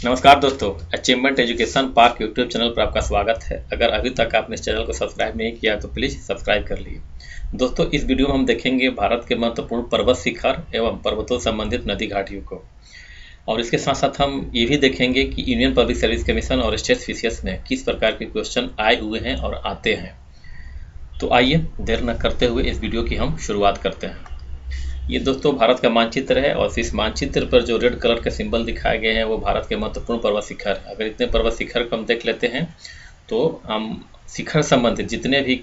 नमस्कार दोस्तों, achievement education park YouTube channel पर आपका स्वागत है। अगर अभी तक आपने इस चैनल को सब्सक्राइब नहीं किया तो प्लीज़ सब्सक्राइब कर लीजिए। दोस्तों, इस वीडियो में हम देखेंगे भारत के महत्वपूर्ण पर्वत शिखर एवं पर्वतों से संबंधित नदी घाटियों को, और इसके साथ साथ हम ये भी देखेंगे कि यूनियन पब्लिक सर्विस कमीशन और स्टेट सीसीएस में किस प्रकार के क्वेश्चन आए हुए हैं और आते हैं। तो आइए देर न करते हुए इस वीडियो की हम शुरुआत करते हैं। ये दोस्तों भारत का मानचित्र है और इस मानचित्र पर जो रेड कलर के सिंबल दिखाए गए हैं वो भारत के महत्वपूर्ण पर्वत शिखर। अगर इतने पर्वत शिखर को हम देख लेते हैं तो हम शिखर संबंधित जितने भी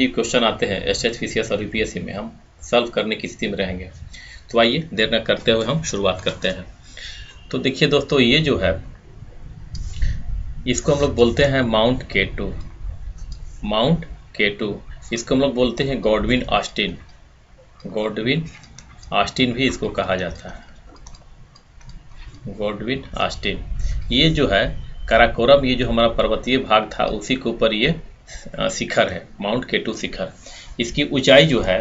क्वेश्चन आते हैं एसएससीसीएस और यूपीएससी में हम सॉल्व करने की स्थिति में रहेंगे। तो आइए देर न करते हुए हम शुरुआत करते हैं। तो देखिए दोस्तों, ये जो है इसको हम लोग बोलते हैं माउंट केटू। माउंट केटू इसको हम लोग बोलते हैं गॉडविन ऑस्टिन। गॉडविन ऑस्टिन भी इसको कहा जाता है, गॉडविन ऑस्टिन। ये जो है काराकोरम, ये जो हमारा पर्वतीय भाग था उसी के ऊपर ये शिखर है, माउंट केटू शिखर। इसकी ऊंचाई जो है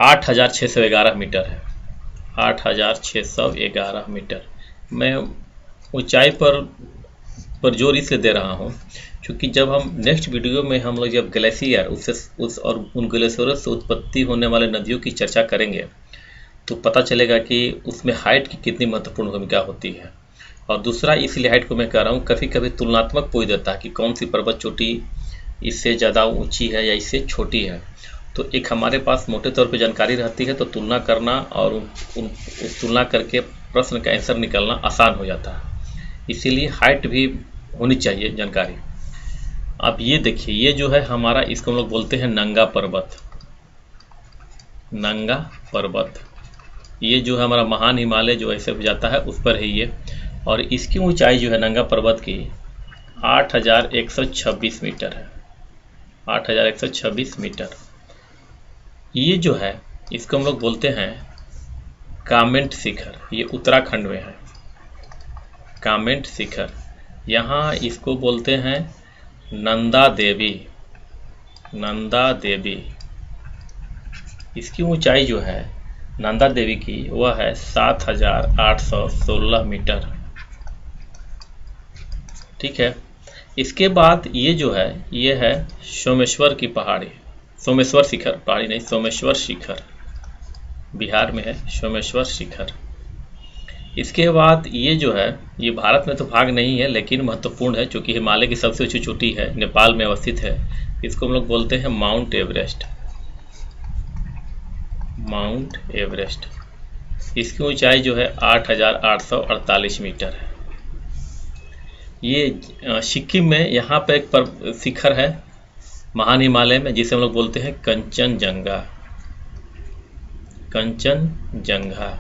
8611 मीटर है, 8611 मीटर। मैं ऊंचाई पर जोर इसलिए दे रहा हूँ क्योंकि जब हम नेक्स्ट वीडियो में हम लोग जब ग्लेशियर उस और उन ग्लेशियरों से उत्पत्ति होने वाले नदियों की चर्चा करेंगे तो पता चलेगा कि उसमें हाइट की कितनी महत्वपूर्ण भूमिका होती है। और दूसरा, इसलिए हाइट को मैं कह रहा हूँ, कभी कभी तुलनात्मक पूछ देता है कि कौन सी पर्वत चोटी इससे ज़्यादा ऊंची है या इससे छोटी है। तो एक हमारे पास मोटे तौर पर जानकारी रहती है तो तुलना करना और उस तुलना करके प्रश्न का आंसर निकलना आसान हो जाता है। इसीलिए हाइट भी होनी चाहिए जानकारी। अब ये देखिए, ये जो है हमारा, इसको हम लोग बोलते हैं नंगा पर्वत। नंगा पर्वत ये जो है हमारा महान हिमालय जो ऐसे हो जाता है उस पर है ये, और इसकी ऊंचाई जो है नंगा पर्वत की 8126 मीटर है, 8126 मीटर। ये जो है इसको हम लोग बोलते हैं कामेट शिखर। ये उत्तराखंड में है, कामेट शिखर। यहाँ इसको बोलते हैं नंदा देवी। नंदा देवी इसकी ऊंचाई जो है नंदा देवी की वह है 7816 मीटर। ठीक है। इसके बाद ये जो है ये है सोमेश्वर की पहाड़ी, सोमेश्वर शिखर, पहाड़ी नहीं, सोमेश्वर शिखर बिहार में है, सोमेश्वर शिखर। इसके बाद ये जो है ये भारत में तो भाग नहीं है लेकिन महत्वपूर्ण है क्योंकि हिमालय की सबसे ऊंची चोटी है, नेपाल में अवस्थित है। इसको हम लोग बोलते हैं माउंट एवरेस्ट। माउंट एवरेस्ट इसकी ऊंचाई जो है 8848 मीटर है। ये सिक्किम में यहाँ पे एक शिखर है महान हिमालय में जिसे हम लोग बोलते हैं कंचनजंगा। कंचनजंगा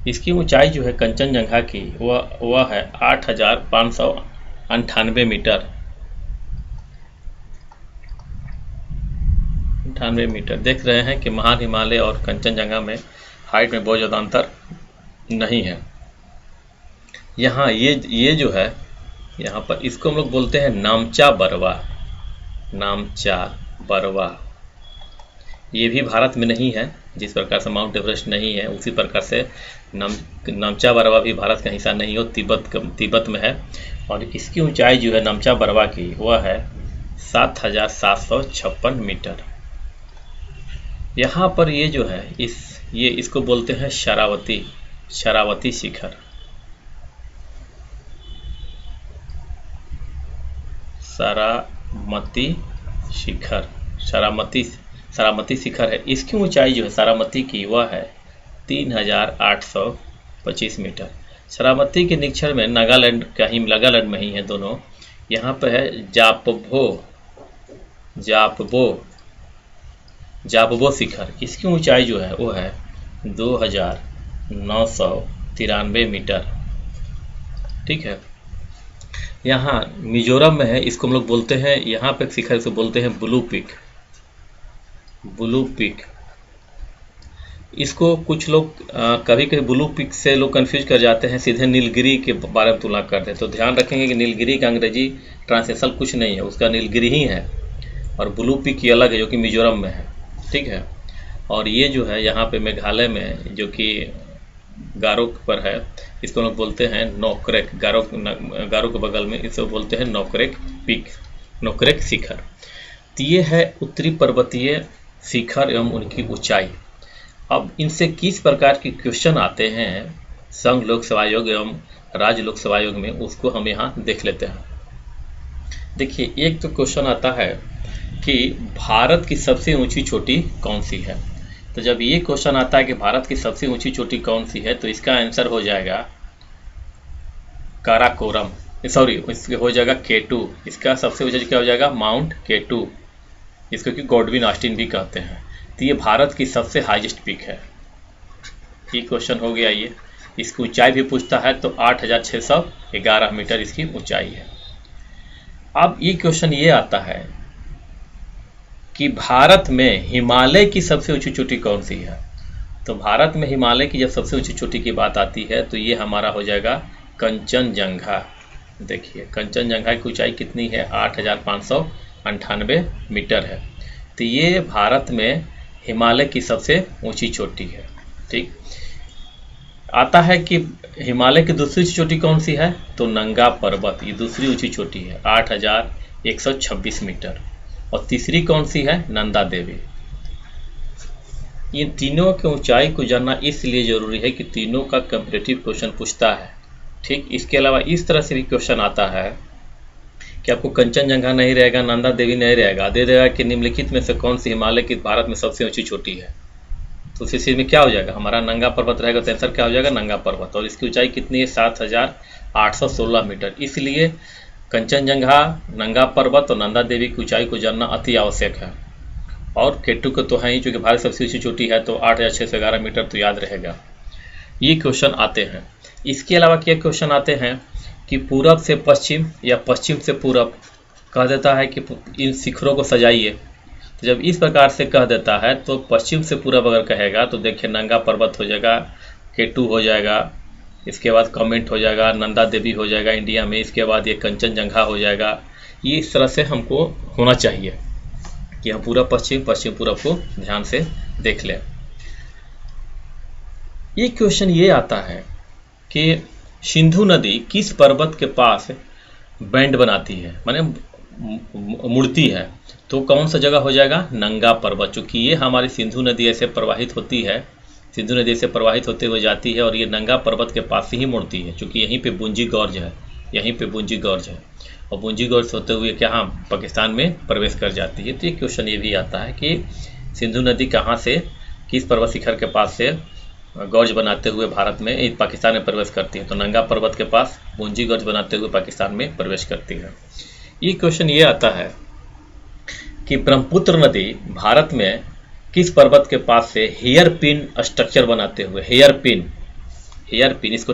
इसकी ऊंचाई जो है कंचनजंगा की वह है 8598 मीटर, 98 मीटर। देख रहे हैं कि महान हिमालय और कंचनजंगा में हाइट में बहुत ज़्यादा अंतर नहीं है। यहाँ ये जो है यहाँ पर इसको हम लोग बोलते हैं नामचा बरवा। नामचा बरवा ये भी भारत में नहीं है, जिस प्रकार से माउंट एवरेस्ट नहीं है उसी प्रकार से नामचा बरवा भी भारत का हिस्सा नहीं हो, तिब्बत में है। और इसकी ऊंचाई जो है नामचा बरवा की वह है 7756 मीटर। यहाँ पर ये जो है इसको बोलते हैं शरावती शिखर। सारामती शिखर, सारामती शिखर है। इसकी ऊंचाई जो है सारामती की वह है 3825 मीटर। सारामती के निक्षर में नागालैंड में ही है दोनों। यहाँ पे है जापबो शिखर। इसकी ऊंचाई जो है वो है 2993 मीटर। ठीक है। यहाँ मिजोरम में है, इसको हम लोग बोलते हैं, यहाँ पे शिखर से बोलते हैं ब्लू पीक। ब्लू पीक इसको कुछ लोग कभी कभी ब्लू पीक से लोग कंफ्यूज कर जाते हैं, सीधे नीलगिरी के बारे में तुलना करते हैं। तो ध्यान रखेंगे कि नीलगिरी का अंग्रेजी ट्रांसलेशन कुछ नहीं है, उसका नीलगिरी ही है, और ब्लू पीक की अलग है जो कि मिजोरम में है। ठीक है। और ये जो है यहाँ पे मेघालय में जो कि गारो पर है, इसको लोग बोलते हैं नोकरेक। गारो के बगल में इसको बोलते हैं नोकरेक पीक, नोकरेक शिखर। तो ये है उत्तरी पर्वतीय शिखर एवं उनकी ऊंचाई। अब इनसे किस प्रकार के क्वेश्चन आते हैं संघ लोक सेवा आयोग एवं राज्य लोक सेवा आयोग में, उसको हम यहाँ देख लेते हैं। देखिए, एक तो क्वेश्चन आता है कि भारत की सबसे ऊंची चोटी कौन सी है। तो जब ये क्वेश्चन आता है कि भारत की सबसे ऊंची चोटी कौन सी है, तो इसका आंसर हो जाएगा काराकोरम, सॉरी इसके हो जाएगा K2। इसका सबसे ऊंचा क्या हो जाएगा, माउंट K2, इसको कि गॉडविन ऑस्टिन भी कहते हैं। तो ये भारत की सबसे हाईएस्ट पीक है। ये क्वेश्चन हो गया। ये इसकी ऊंचाई भी पूछता है तो 8611 मीटर इसकी ऊंचाई है। अब ये क्वेश्चन ये आता है कि भारत में हिमालय की सबसे ऊंची चोटी कौन सी है। तो भारत में हिमालय की जब सबसे ऊंची चोटी की बात आती है तो ये हमारा हो जाएगा कंचनजंगा। देखिए, कंचनजंगा की ऊंचाई कितनी है, 8598 मीटर है। तो ये भारत में हिमालय की सबसे ऊंची चोटी है। ठीक, आता है कि हिमालय की दूसरी ऊंची चोटी कौन सी है, तो नंगा पर्वत, ये दूसरी ऊंची चोटी है, 8126 मीटर। और तीसरी कौन सी है, नंदा देवी। इन तीनों की ऊंचाई को जानना इसलिए जरूरी है कि तीनों का कंपैरेटिव क्वेश्चन पूछता है। ठीक, इसके अलावा इस तरह से भी क्वेश्चन आता है कि आपको कंचनजंगा नहीं रहेगा, नंदा देवी नहीं रहेगा, दे देगा कि निम्नलिखित में से कौन सी हिमालय की भारत में सबसे ऊंची चोटी है। तो उस स्थिति में क्या हो जाएगा, हमारा नंगा पर्वत रहेगा। तो आंसर क्या हो जाएगा, नंगा पर्वत। और इसकी ऊंचाई कितनी है, 7816 मीटर। इसलिए कंचनजंगा, नंगा पर्वत और नंदा देवी की ऊंचाई को जानना अति आवश्यक है। और K2 को तो है ही, चूँकि भारत सबसे ऊंची चोटी है तो 8611 मीटर तो याद रहेगा। ये क्वेश्चन आते हैं। इसके अलावा क्या क्वेश्चन आते हैं कि पूरब से पश्चिम या पश्चिम से पूरब कह देता है कि इन शिखरों को सजाइए। तो जब इस प्रकार से कह देता है तो पश्चिम से पूरब अगर कहेगा तो देखिए नंगा पर्वत हो जाएगा, K2 हो जाएगा, इसके बाद कमेंट हो जाएगा, नंदा देवी हो जाएगा इंडिया में, इसके बाद ये कंचनजंगा हो जाएगा। ये इस तरह से हमको होना चाहिए कि हम पूरा पश्चिम पूरब को ध्यान से देख लें। ये क्वेश्चन ये आता है कि सिंधु नदी किस पर्वत के पास बैंड बनाती है, माने मुड़ती है। तो कौन सा जगह हो जाएगा, नंगा पर्वत। चूँकि ये हमारी सिंधु नदी ऐसे प्रवाहित होती है, सिंधु नदी से प्रवाहित होते हुए जाती है और ये नंगा पर्वत के पास ही मुड़ती है। चूँकि यहीं पे बुंजी गॉर्ज है, यहीं पे बुंजी गॉर्ज है और बुंजी गॉर्ज होते हुए क्या हम पाकिस्तान में प्रवेश कर जाती है। तो ये क्वेश्चन ये भी आता है कि सिंधु नदी कहाँ से, किस पर्वत शिखर के पास से गॉर्ज बनाते हुए भारत में पाकिस्तान में प्रवेश करती है। तो नंगा पर्वत के पास बुंजी गॉर्ज बनाते हुए पाकिस्तान में प्रवेश करती है। ये क्वेश्चन ये आता है कि ब्रह्मपुत्र नदी भारत में किस पर्वत के पास से हेयर पिन स्ट्रक्चर बनाते हुए, हेयर पिन, इसको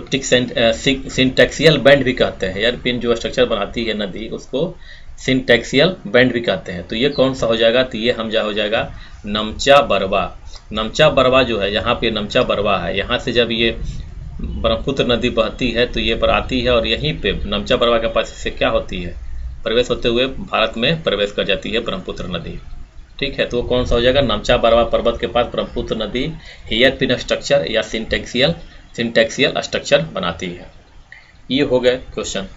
सिंटैक्सियल बैंड भी कहते हैं। हेयर पिन जो स्ट्रक्चर बनाती है नदी, उसको सिंटैक्सियल बैंड भी कहते हैं। तो ये कौन सा हो जाएगा, तो ये हम हो जाएगा नमचा बरवा। नमचा बरवा जो है, यहाँ पे नमचा बरवा है, यहाँ से जब ये ब्रह्मपुत्र नदी बहती है तो ये पर आती है और यहीं पे नमचा बरवा के पास से क्या होती है, प्रवेश होते हुए भारत में प्रवेश कर जाती है ब्रह्मपुत्र नदी। ठीक है, तो वो कौन सा हो जाएगा, नमचा बरवा पर्वत के पास ब्रह्मपुत्र नदी हेयर पिन स्ट्रक्चर या सिंटैक्सियल स्ट्रक्चर बनाती है। ये हो गए क्वेश्चन।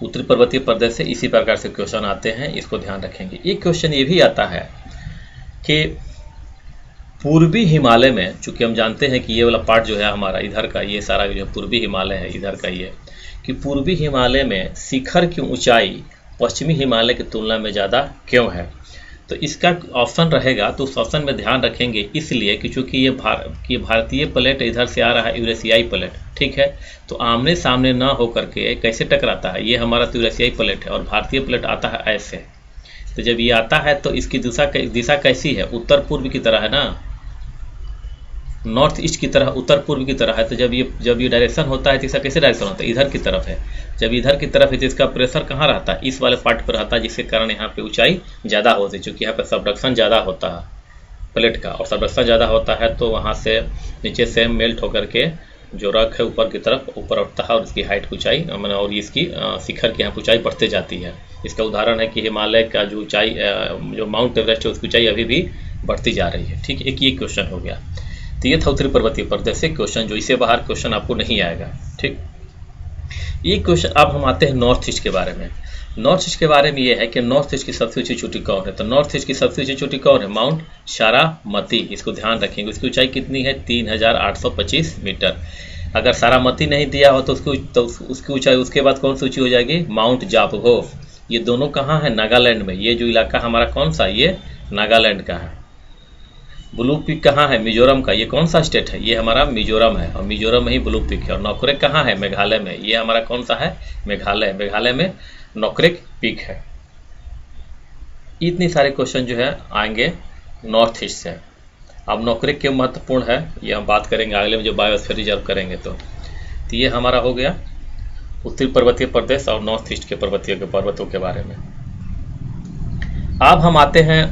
उत्तरी पर्वतीय प्रदेश से इसी प्रकार से क्वेश्चन आते हैं, इसको ध्यान रखेंगे। एक क्वेश्चन ये भी आता है कि पूर्वी हिमालय में, चूंकि हम जानते हैं कि ये वाला पार्ट जो है हमारा इधर का, ये सारा जो पूर्वी हिमालय है इधर का, ये कि पूर्वी हिमालय में शिखर की ऊंचाई पश्चिमी हिमालय की तुलना में ज़्यादा क्यों है। तो इसका ऑप्शन रहेगा, तो उस ऑप्शन में ध्यान रखेंगे इसलिए कि चूँकि ये भारतीय प्लेट इधर से आ रहा है, यूरेशियाई प्लेट। ठीक है, तो आमने सामने ना हो करके कैसे टकराता है, ये हमारा तो यूरेशियाई प्लेट है और भारतीय प्लेट आता है ऐसे। तो जब ये आता है तो इसकी दिशा कैसी है, उत्तर पूर्व की तरह है ना, नॉर्थ ईस्ट की तरह, उत्तर पूर्व की तरह है। तो जब ये डायरेक्शन होता है तो इसका कैसे डायरेक्शन होता है, इधर की तरफ है। जब इधर की तरफ है तो इसका प्रेशर कहाँ रहता है, इस वाले पार्ट पर रहता है, जिसके कारण यहाँ पे ऊंचाई ज़्यादा होती है। चूँकि यहाँ पे सबडक्शन ज़्यादा होता है प्लेट का, और सबडक्शन ज़्यादा होता है तो वहाँ से नीचे से मेल्ट होकर के जो रॉक है ऊपर की तरफ ऊपर उठता है और इसकी हाइट की ऊंचाई और इसकी शिखर की यहाँ ऊंचाई बढ़ते जाती है। इसका उदाहरण है कि हिमालय का जो ऊंचाई, जो माउंट एवरेस्ट है, उसकी ऊंचाई अभी भी बढ़ती जा रही है। ठीक, एक ये क्वेश्चन हो गया। तो ये था उत्तरी पर्वतीय प्रदेश से क्वेश्चन, जो इससे बाहर क्वेश्चन आपको नहीं आएगा। ठीक, ये क्वेश्चन। अब हम आते हैं नॉर्थ ईस्ट के बारे में। नॉर्थ ईस्ट के बारे में ये है कि नॉर्थ ईस्ट की सबसे ऊंची चोटी कौन है। तो नॉर्थ ईस्ट की सबसे ऊंची चोटी कौन है? माउंट सारामती। इसको ध्यान रखेंगे। उसकी ऊंचाई कितनी है? 3825 मीटर। अगर सारामती नहीं दिया हो तो उसकी ऊंचाई उसके बाद कौन सी ऊंची हो जाएगी? माउंट जापगो। ये दोनों कहाँ है? नागालैंड में। ये जो इलाका हमारा कौन सा? ये नागालैंड का है। ब्लू पीक कहाँ है? मिजोरम का। ये कौन सा स्टेट है? ये हमारा मिजोरम है, और मिजोरम में ही ब्लू पीक है। और नोकरेक कहाँ है? मेघालय में। ये हमारा कौन सा है? मेघालय। मेघालय में नोकरेक पीक है। इतनी सारे क्वेश्चन जो है आएंगे नॉर्थ ईस्ट से। अब नोकरेक क्यों महत्वपूर्ण है ये हम बात करेंगे अगले में, जो बायोस्फीयर रिजर्व करेंगे। तो ये हमारा हो गया उत्तरी पर्वतीय प्रदेश और नॉर्थ ईस्ट के पर्वतों के बारे में। अब हम आते हैं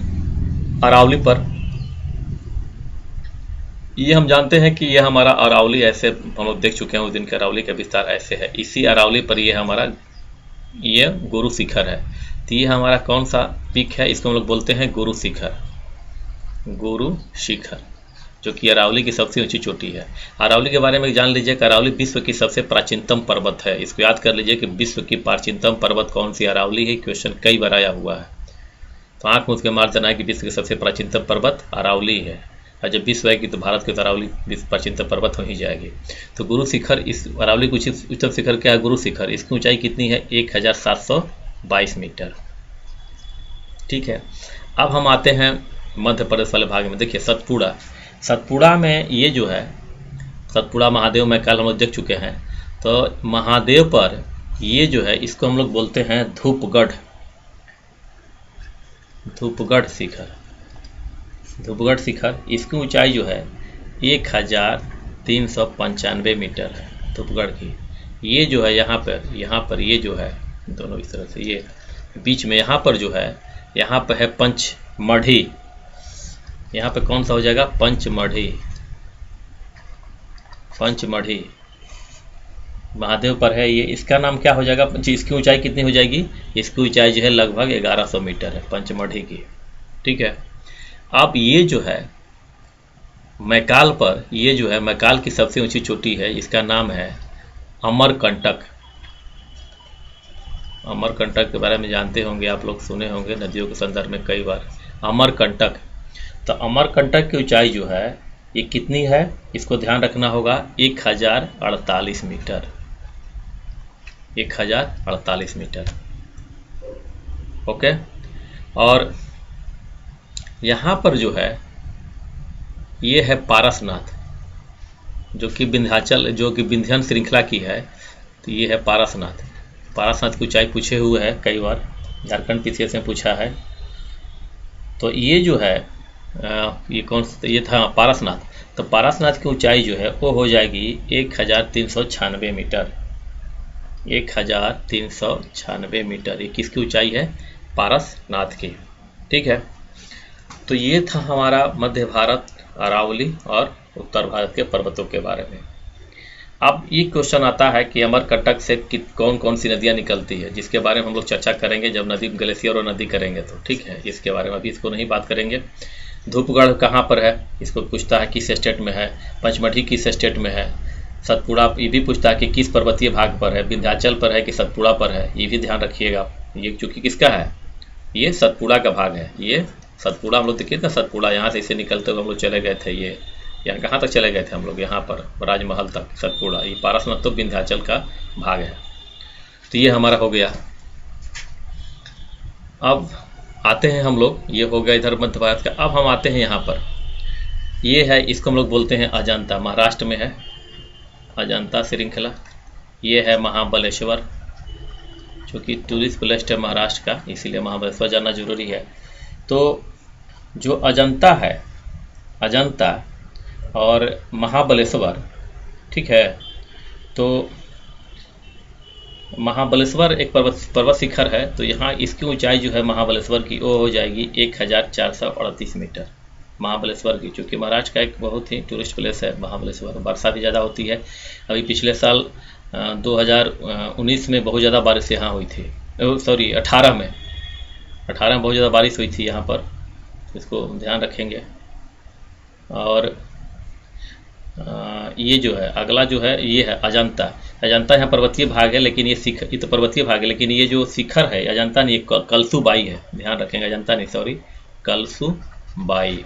अरावली पर। ये हम जानते हैं कि ये हमारा अरावली, ऐसे हम लोग देख चुके हैं उस दिन के अरावली का विस्तार ऐसे है। इसी अरावली पर ये हमारा ये गुरु शिखर है। तो ये हमारा कौन सा पीक है? इसको हम लोग बोलते हैं गुरु शिखर। गुरु शिखर जो कि अरावली की सबसे ऊंची चोटी है। अरावली के बारे में जान लीजिए कि अरावली विश्व की सबसे प्राचीनतम पर्वत है। इसको याद कर लीजिए कि विश्व की प्राचीनतम पर्वत कौन सी? अरावली है। क्वेश्चन कई बार आया हुआ है, तो आंख मूंद के मार देना है कि विश्व की सबसे प्राचीनतम पर्वत अरावली है। और जब विश्व आएगी तो भारत की अरावली विश्व प्राचीनतम पर्वत हो ही जाएगी। तो गुरु शिखर, इस अरावली की उच्चतम शिखर क्या है? गुरु शिखर। इसकी ऊंचाई कितनी है? 1722 मीटर। ठीक है। अब हम आते हैं मध्य प्रदेश वाले भाग में। देखिए सतपुड़ा। सतपुड़ा में ये जो है सतपुड़ा महादेव में कल हम लोग देख चुके हैं। तो महादेव पर ये जो है इसको हम लोग बोलते हैं धूपगढ़। धूपगढ़ शिखर। धूपगढ़ शिखर। इसकी ऊंचाई जो है 1395 मीटर है धूपगढ़ की। ये जो है यहाँ पर ये जो है दोनों इस तरह से, ये बीच में यहाँ पर जो है, यहाँ पर है पंचमढ़ी। यहाँ पे कौन सा हो जाएगा? पंचमढ़ी। पंचमढ़ी महादेव पर है ये। इसका नाम क्या हो जाएगा? इसकी ऊंचाई कितनी हो जाएगी? इसकी ऊंचाई जो है लगभग 1100 मीटर है पंचमढ़ी की। ठीक है। अब ये जो है मैकाल पर, ये जो है मैकाल की सबसे ऊंची चोटी है। इसका नाम है अमरकंटक। अमरकंटक के बारे में जानते होंगे आप लोग, सुने होंगे नदियों के संदर्भ में कई बार। अमरकंटक। तो अमरकंटक की ऊंचाई जो है ये कितनी है? इसको ध्यान रखना होगा, 1048 मीटर। 1048 मीटर। ओके। और यहाँ पर जो है ये है पारसनाथ, जो कि विंध्याचल श्रृंखला की है। तो ये है पारसनाथ। पारसनाथ की ऊंचाई पूछे हुए है कई बार, झारखंड पीसीएस में पूछा है। तो ये जो है ये कौन सा? ये था पारसनाथ। तो पारसनाथ की ऊंचाई जो है वो हो जाएगी 1396 मीटर। 1396 मीटर ये किसकी ऊंचाई है? पारसनाथ की। ठीक है। तो ये था हमारा मध्य भारत, अरावली और उत्तर भारत के पर्वतों के बारे में। अब ये क्वेश्चन आता है कि अमरकंटक से कौन कौन सी नदियां निकलती है, जिसके बारे में हम लोग चर्चा करेंगे जब नदी ग्लेशियर और नदी करेंगे तो। ठीक है। इसके बारे में अभी इसको नहीं बात करेंगे। धूपगढ़ कहाँ पर है? इसको पूछता है किस स्टेट में है। पंचमढ़ी किस स्टेट में है। सतपुड़ा ये भी पूछता है कि किस पर्वतीय भाग पर है, विंध्याचल पर है कि सतपुड़ा पर है। ये भी ध्यान रखिएगा। ये चूंकि किसका है? ये सतपुड़ा का भाग है। ये सतपुड़ा हम लोग देखिए ना, सतपुड़ा यहाँ से इसे निकलते हुए हम लोग चले गए थे। ये यहाँ कहाँ तक चले गए थे हम लोग? यहाँ पर राजमहल तक सतपुड़ा। ये पारसनाथ तो विंध्याचल का भाग है। तो ये हमारा हो गया। अब आते हैं हम लोग, ये हो गया इधर मध्य भारत का। अब हम आते हैं यहाँ पर, ये है, इसको हम लोग बोलते हैं अजंता। महाराष्ट्र में है अजंता श्रृंखला। ये है महाबलेश्वर, जो कि टूरिस्ट प्लेस है महाराष्ट्र का, इसीलिए महाबलेश्वर जाना जरूरी है। तो जो अजंता है, अजंता और महाबलेश्वर, ठीक है। तो महाबलेश्वर एक पर्वत शिखर है। तो यहाँ इसकी ऊंचाई जो है महाबलेश्वर की वो हो जाएगी 1438 मीटर महाबलेश्वर की, चूँकि महाराष्ट्र का एक बहुत ही टूरिस्ट प्लेस है महाबलेश्वर। वर्षा भी ज़्यादा होती है। अभी पिछले साल 2019 में बहुत ज़्यादा बारिश यहाँ हुई थी। सॉरी 18 में बहुत ज़्यादा बारिश हुई थी यहाँ पर। इसको ध्यान रखेंगे। और ये जो है अगला जो है ये है अजंता। अजंता यहाँ पर्वतीय भाग है, लेकिन ये तो पर्वतीय भाग है, लेकिन ये जो शिखर है अजंता नहीं, कलसुबाई है, ध्यान रखेंगे, अजंता नहीं सॉरी, कलसुबाई,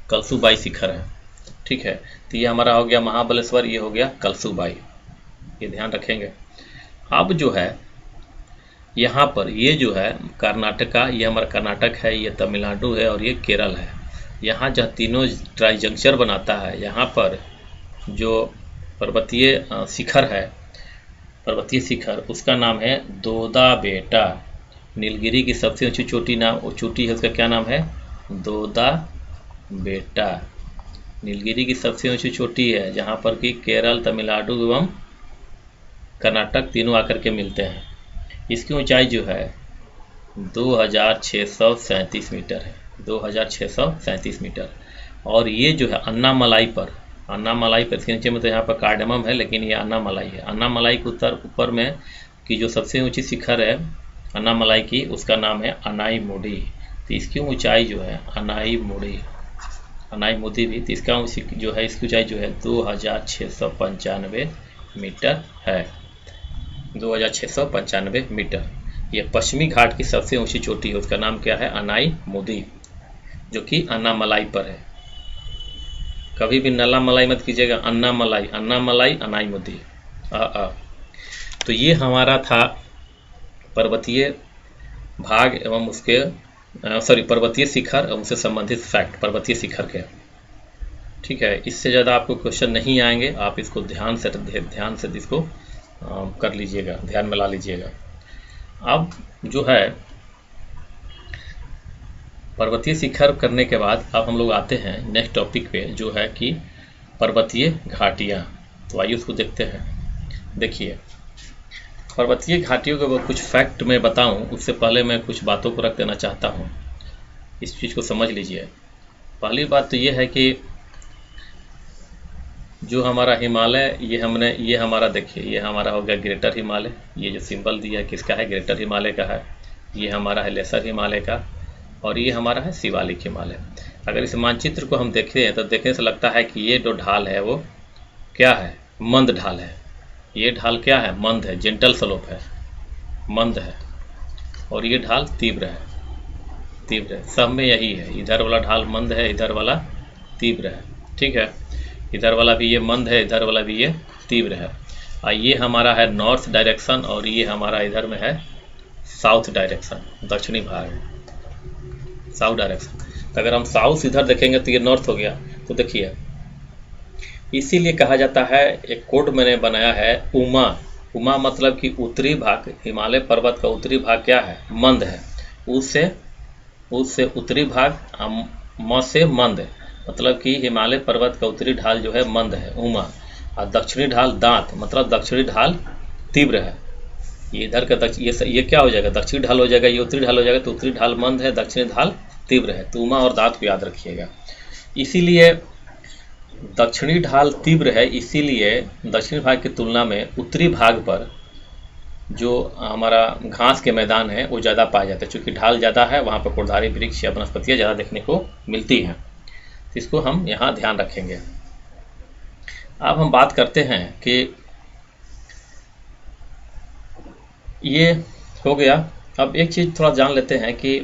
कलसुबाई शिखर है। ठीक है, तो ये हमारा हो गया महाबलेश्वर, ये हो गया कलसुबाई, ये ध्यान रखेंगे। अब जो है यहाँ पर ये जो है कर्नाटका, ये हमारा कर्नाटक है, ये तमिलनाडु है और ये केरल है। यहाँ जहाँ तीनों ट्राई जंक्शन बनाता है, यहाँ पर जो पर्वतीय शिखर है, पर्वतीय शिखर, उसका नाम है दोदा बेटा। नीलगिरी की सबसे ऊंची चोटी है, उसका क्या नाम है? दोदा बेटा। नीलगिरी की सबसे ऊंची चोटी है, जहाँ पर कि केरल, तमिलनाडु एवं कर्नाटक तीनों आकर के मिलते हैं। इसकी ऊंचाई जो है 2637 मीटर है, 2637 मीटर। और ये जो है अन्नामलाई पर इसके नीचे में तो यहाँ पर कार्डमम है, लेकिन ये अन्नामलाई है। अन्नामलाई के ऊपर में की जो सबसे ऊंची शिखर है अन्नामलाई की, उसका नाम है अनाईमुडी। तो इसकी ऊंचाई जो है अनाईमुदी भी, तो इसका जो है इसकी ऊंचाई जो है 2695 मीटर है, 2695 मीटर। ये पश्चिमी घाट की सबसे ऊंची चोटी है, उसका नाम क्या है? अनाईमुदी, जो कि अन्नामलाई पर है। कभी भी नला मलाई मत कीजिएगा, अन्नामलाई, अनाईमुदी। तो ये हमारा था पर्वतीय भाग एवं उसके पर्वतीय शिखर एवं उससे संबंधित फैक्ट पर्वतीय शिखर के। ठीक है, इससे ज़्यादा आपको क्वेश्चन नहीं आएंगे, आप इसको ध्यान से इसको कर लीजिएगा, ध्यान में ला लीजिएगा। अब जो है पर्वतीय शिखर करने के बाद अब हम लोग आते हैं नेक्स्ट टॉपिक पे, जो है कि पर्वतीय घाटियाँ। तो आइए उसको देखते हैं। देखिए, पर्वतीय घाटियों के कुछ फैक्ट मैं बताऊं, उससे पहले मैं कुछ बातों को रख देना चाहता हूं, इस चीज़ को समझ लीजिए। पहली बात तो ये है कि जो हमारा हिमालय, ये हमारा देखिए, ये हमारा हो गया ग्रेटर हिमालय। ये जो सिंबल दिया है किसका है? ग्रेटर हिमालय का है। ये हमारा है लेसर हिमालय का, और ये हमारा है शिवालिक हिमालय। अगर इस मानचित्र को हम देखें तो देखने से लगता है कि ये जो ढाल है वो क्या है? मंद ढाल है। ये ढाल क्या है? मंद है, जेंटल स्लोप है, मंद है। और ये ढाल तीव्र है। सब में यही है, इधर वाला ढाल मंद है, इधर वाला तीव्र है। ठीक है, इधर वाला भी ये मंद है, इधर वाला भी ये तीव्र है। और ये हमारा है नॉर्थ डायरेक्शन, और ये हमारा इधर में है साउथ डायरेक्शन, दक्षिणी भाग, साउथ डायरेक्शन। तो अगर हम साउथ इधर देखेंगे तो ये नॉर्थ हो गया। तो देखिए, इसीलिए कहा जाता है, एक कोड मैंने बनाया है, उमा मतलब कि उत्तरी भाग, हिमालय पर्वत का उत्तरी भाग क्या है? मंद है। उससे उत्तरी भाग, म से मंद, मतलब कि हिमालय पर्वत का उत्तरी ढाल जो है मंद है, उमा। और दक्षिणी ढाल दांत, मतलब दक्षिणी ढाल तीव्र है। ये इधर का ये क्या हो जाएगा? दक्षिणी ढाल हो जाएगा, ये उत्तरी ढाल हो जाएगा। तो उत्तरी ढाल मंद है, दक्षिणी ढाल तीव्र है। तो उमा और दांत को याद रखिएगा। इसीलिए दक्षिणी ढाल तीव्र है, इसीलिए दक्षिणी भाग की तुलना में उत्तरी भाग पर जो हमारा घास के मैदान है वो ज़्यादा पाए जाते हैं। चूँकि ढाल ज़्यादा है, वहाँ पर फलदारी वृक्ष या वनस्पतियाँ ज़्यादा देखने को मिलती हैं। तो इसको हम यहाँ ध्यान रखेंगे। अब हम बात करते हैं कि ये हो गया। अब एक चीज़ थोड़ा जान लेते हैं कि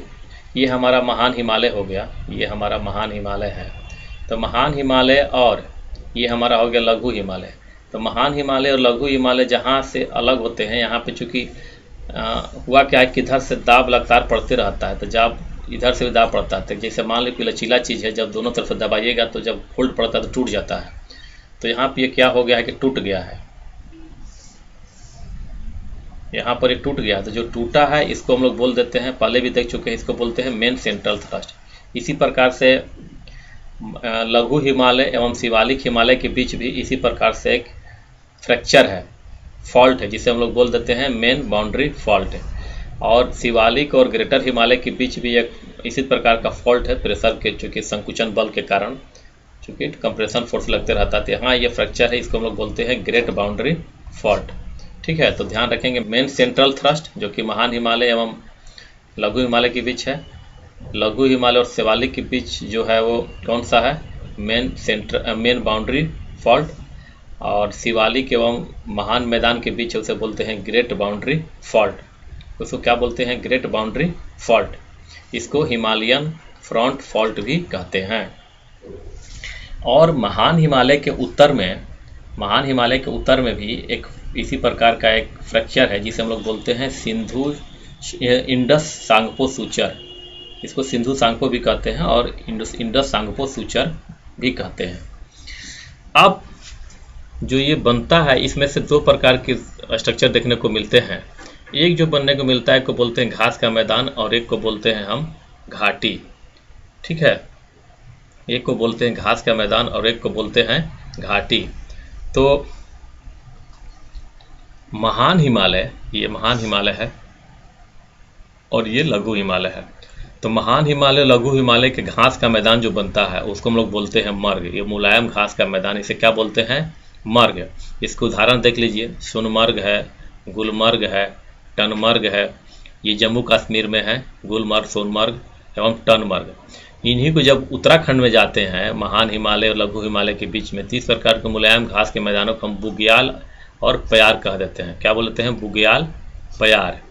ये हमारा महान हिमालय हो गया, ये हमारा महान हिमालय है। तो महान हिमालय और ये हमारा हो गया लघु हिमालय। तो महान हिमालय और लघु हिमालय जहाँ से अलग होते हैं, यहाँ पे चूँकि हुआ क्या है कि इधर से दाब लगातार पड़ते रहता है, तो जब इधर से भी दाब पड़ता है, तो जैसे मान लो कि लचीला चीज़ है, जब दोनों तरफ से दबाइएगा तो जब फोल्ड पड़ता है तो टूट जाता है। तो यहाँ पे ये क्या हो गया है कि टूट गया है, यहाँ पर ये टूट गया। तो जो टूटा है इसको हम लोग बोल देते हैं, पहले भी देख चुके हैं, इसको बोलते हैं मेन सेंट्रल थ्रस्ट। इसी प्रकार से लघु हिमालय एवं शिवालिक हिमालय के बीच भी इसी प्रकार से एक फ्रैक्चर है, फॉल्ट है, जिसे हम लोग बोल देते हैं मेन बाउंड्री फॉल्ट है। और शिवालिक और ग्रेटर हिमालय के बीच भी एक इसी प्रकार का फॉल्ट है, प्रेशर के चूँकि संकुचन बल के कारण, चूँकि कंप्रेशन फोर्स लगते रहता है। तो यहाँ ये फ्रैक्चर है, इसको हम लोग बोलते हैं ग्रेट बाउंड्री फॉल्ट। ठीक है, तो ध्यान रखेंगे मेन सेंट्रल थ्रस्ट जो कि महान हिमालय एवं लघु हिमालय के बीच है। लघु हिमालय और शिवालिक के बीच जो है वो कौन सा है? मेन बाउंड्री फॉल्ट, और शिवालिक एवं महान मैदान के बीच उसे बोलते हैं ग्रेट बाउंड्री फॉल्ट। उसको क्या बोलते हैं? Great boundary fault. इसको हिमालयन फ्रंट फॉल्ट भी कहते हैं। और महान हिमालय के उत्तर में भी एक इसी प्रकार का एक फ्रैक्चर है जिसे हम लोग बोलते हैं सिंधु इंडस सांगपो सूचर। इसको सिंधु सांगपो भी कहते हैं और इंडस सांगपो सूचर भी कहते हैं। अब जो ये बनता है इसमें से दो प्रकार के स्ट्रक्चर देखने को मिलते हैं। एक जो बनने को मिलता है को बोलते हैं घास का मैदान और एक को बोलते हैं हम घाटी। ठीक है, एक को बोलते हैं घास का मैदान और एक को बोलते हैं घाटी। तो महान हिमालय, ये महान हिमालय है और ये लघु हिमालय है। तो महान हिमालय लघु हिमालय के घास का मैदान जो बनता है उसको हम लोग बोलते हैं मर्ग। ये मुलायम घास का मैदान, इसे क्या बोलते हैं? मर्ग। इसके उदाहरण देख लीजिए, सोनमर्ग है, गुलमर्ग है, टनमर्ग है। ये जम्मू कश्मीर में है, गुलमर्ग, सोनमर्ग एवं टनमर्ग। इन्हीं को जब उत्तराखंड में जाते हैं महान हिमालय और लघु हिमालय के बीच में 30 प्रकार के मुलायम घास के मैदानों को हम बुग्याल और प्यार कह देते हैं। क्या बोलते हैं? बुग्याल, प्यार।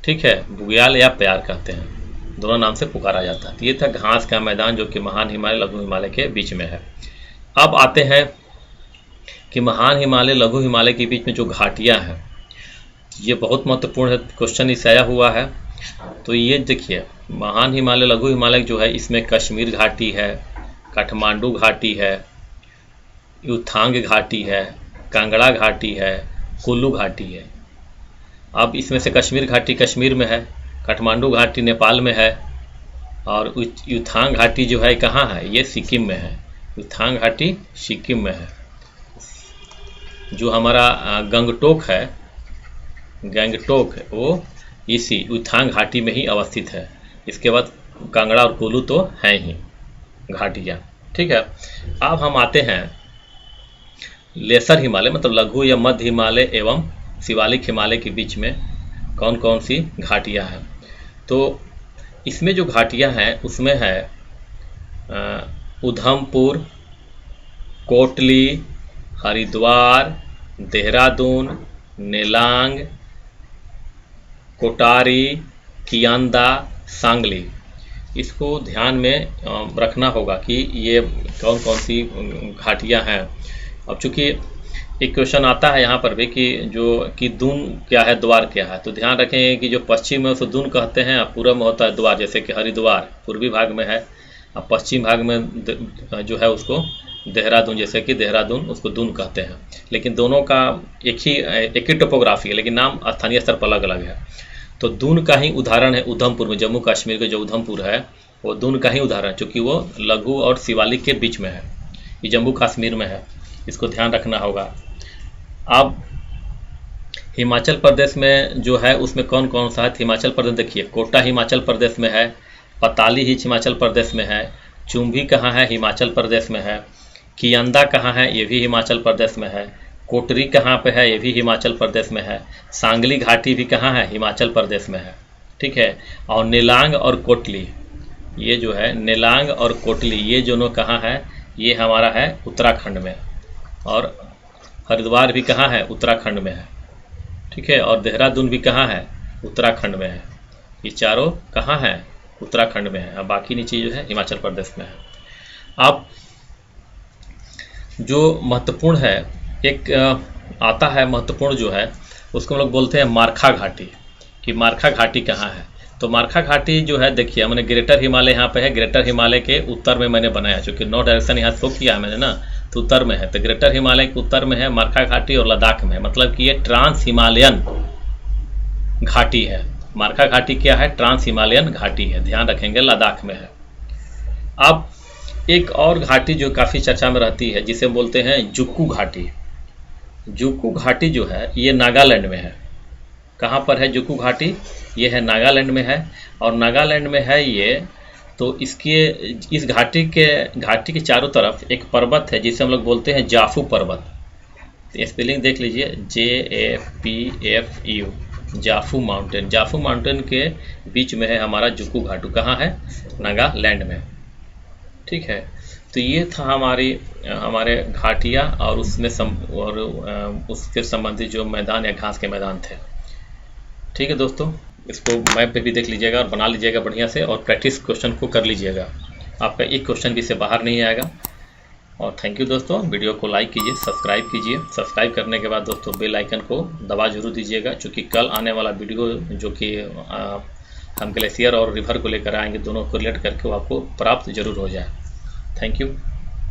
ठीक है, बुग्याल या प्यार कहते हैं, दोनों नाम से पुकारा जाता है। ये था घास का मैदान जो कि महान हिमालय लघु हिमालय के बीच में है। अब आते हैं कि महान हिमालय लघु हिमालय के बीच में जो घाटियां हैं, ये बहुत महत्वपूर्ण है, क्वेश्चन इस आया हुआ है। तो ये देखिए, महान हिमालय लघु हिमालय जो है इसमें कश्मीर घाटी है, काठमांडू घाटी है, युथांग घाटी है, कांगड़ा घाटी है, कुल्लू घाटी है। अब इसमें से कश्मीर घाटी कश्मीर में है, काठमांडू घाटी नेपाल में है और युथांग घाटी जो है कहाँ है? ये सिक्किम में है। युथांग घाटी सिक्किम में है। जो हमारा गंगटोक है, वो इसी युथांग घाटी में ही अवस्थित है। इसके बाद कांगड़ा और कुल्लू तो हैं ही घाटियाँ। ठीक है, अब हम आते हैं लेसर हिमालय, मतलब लघु या मध्य हिमालय एवं शिवालिक हिमालय के बीच में कौन कौन सी घाटियाँ हैं। तो इसमें जो घाटियाँ हैं उसमें है उधमपुर, कोटली, हरिद्वार, देहरादून, नेलांग, कोटारी, कियांदा, सांगली। इसको ध्यान में रखना होगा कि ये कौन कौन सी घाटियाँ हैं। अब चूंकि एक क्वेश्चन आता है यहाँ पर भी कि दून क्या है, द्वार क्या है। तो ध्यान रखें कि जो पश्चिम है उसको दून कहते हैं और पूर्व में होता है द्वार। जैसे कि हरिद्वार पूर्वी भाग में है और पश्चिम भाग में जो है उसको देहरादून, जैसे कि देहरादून उसको दून कहते हैं। लेकिन दोनों का एक ही टोपोग्राफी है, लेकिन नाम स्थानीय स्तर पर अलग अलग है। तो दून का ही उदाहरण है उधमपुर में, जम्मू कश्मीर के जो उधमपुर है वो दून का ही उदाहरण, चूँकि वो लघु और शिवालिक के बीच में है, ये जम्मू कश्मीर में है, इसको ध्यान रखना होगा। अब हिमाचल प्रदेश में जो है उसमें कौन कौन सा है? हिमाचल प्रदेश देखिए, कोटा हिमाचल प्रदेश में है, पताली ही हिमाचल प्रदेश में है, चुंबी कहाँ है? हिमाचल प्रदेश में है, कियांदा कहाँ है? ये भी हिमाचल प्रदेश में है, कोटरी कहाँ पे है? ये भी हिमाचल प्रदेश में है, सांगली घाटी भी कहाँ है? हिमाचल प्रदेश में है। ठीक है, और नेलांग और कोटली, ये जो है नेलांग और कोटली ये दोनों कहाँ है? ये हमारा है उत्तराखंड में। और हरिद्वार भी कहाँ है? उत्तराखंड में है। ठीक है, और देहरादून भी कहाँ है? उत्तराखंड में है। ये चारों कहाँ है? उत्तराखंड में है। अब बाकी नीचे जो है हिमाचल प्रदेश में है। अब जो महत्वपूर्ण है, एक आता है महत्वपूर्ण जो है उसको हम लोग बोलते हैं मारखा घाटी, कि मारखा घाटी कहाँ है। तो मारखा घाटी जो है देखिए, मैंने ग्रेटर हिमालय यहाँ पे है, ग्रेटर हिमालय के उत्तर में मैंने बनाया, चूँकि नॉर्थ डायरेक्शन यहाँ शो किया है मैंने ना, तो उत्तर में है। तो ग्रेटर हिमालय के उत्तर में है मारखा घाटी और लद्दाख में है, मतलब कि ये ट्रांस हिमालयन घाटी है। मारखा घाटी क्या है? ट्रांस हिमालयन घाटी है, ध्यान रखेंगे, लद्दाख में है। अब एक और घाटी जो काफ़ी चर्चा में रहती है जिसे बोलते हैं जुक्कू घाटी। जुक्कू घाटी जो है ये नागालैंड में है। कहाँ पर है जुक्कू घाटी? ये है नागालैंड में है, और नागालैंड में है ये। तो इस घाटी के चारों तरफ एक पर्वत है जिसे हम लोग बोलते हैं जाफू पर्वत। तो स्पेलिंग देख लीजिए, JAPFU, जाफू माउंटेन। जाफू माउंटेन के बीच में है हमारा जुक्कू घाटी। कहाँ है? नागालैंड में। ठीक है, तो ये था हमारे घाटिया और उससे संबंधित जो मैदान या घास के मैदान थे। ठीक है दोस्तों, इसको मैप पे भी देख लीजिएगा और बना लीजिएगा बढ़िया से, और प्रैक्टिस क्वेश्चन को कर लीजिएगा। आपका एक क्वेश्चन भी इससे बाहर नहीं आएगा। और थैंक यू दोस्तों, वीडियो को लाइक कीजिए, सब्सक्राइब कीजिए। सब्सक्राइब करने के बाद दोस्तों बेल आइकन को दबा जरूर दीजिएगा, क्योंकि कल आने वाला वीडियो जो कि हम ग्लेशियर और रिवर को लेकर आएंगे, दोनों को रिलेट करके वो आपको प्राप्त जरूर हो जाए। Thank you.